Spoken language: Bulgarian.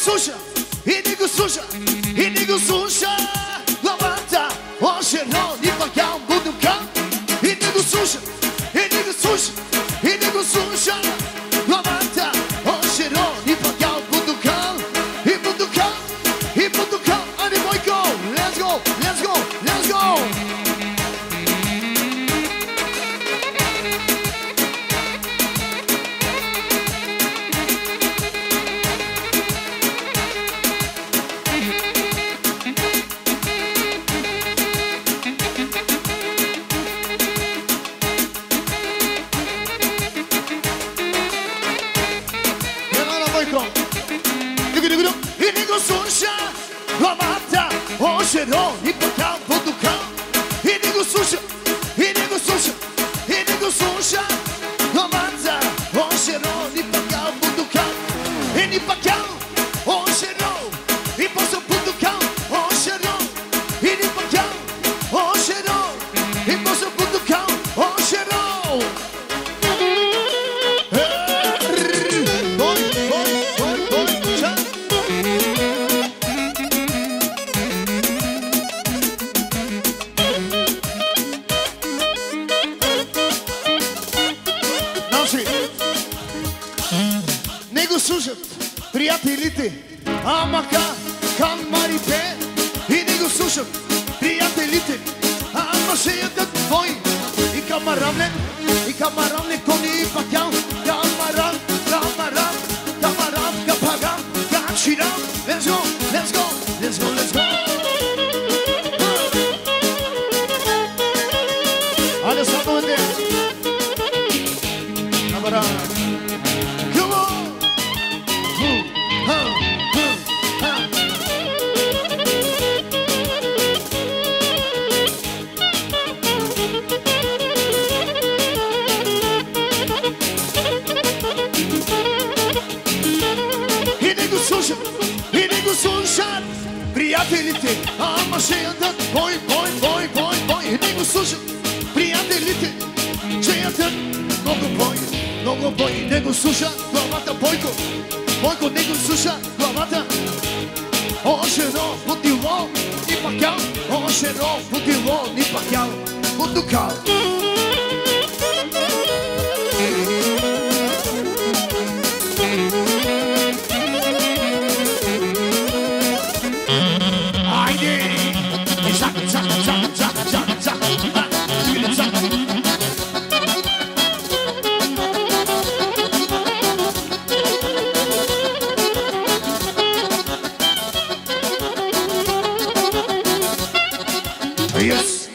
слуша, и не го слуша, и не го слуша. Главата, още едно, ни пак я будука. И не го слуша, и не го слуша, и не го слуша. Главата, още едно, ни пак я будука. И будука, и будука. Ани Бойко, let's go, let's go, let's go. И не го слуша, главата, още едно, и пак я будука. И не го слуша, и не го слуша, и не го слуша. Главата, още едно, и пак я будука. И ни пак я, още едно, и после будука, още едно. И ни пак я, още едно, и после будука, още едно. Не го слушат приятелите, ама камарите. И не го слушат приятелите, ама ще ядат твои. И камарамлен, кони и пакян. Камарам, камарам, камарам, капагам, качирам. Let's go, let's go, let's go, let's go. Аля само е ден. Камарам. И не го слушат приятелите, ама ще ядат бой, бой, бой, бой, бой. И не го слушат приятелите, ще ядат много бой, много бой. И не го слуша главата Бойко, Бойко не го слуша главата. Още едно бутило, ни пакял, още едно бутило, ни пакял, бутукал. Yes.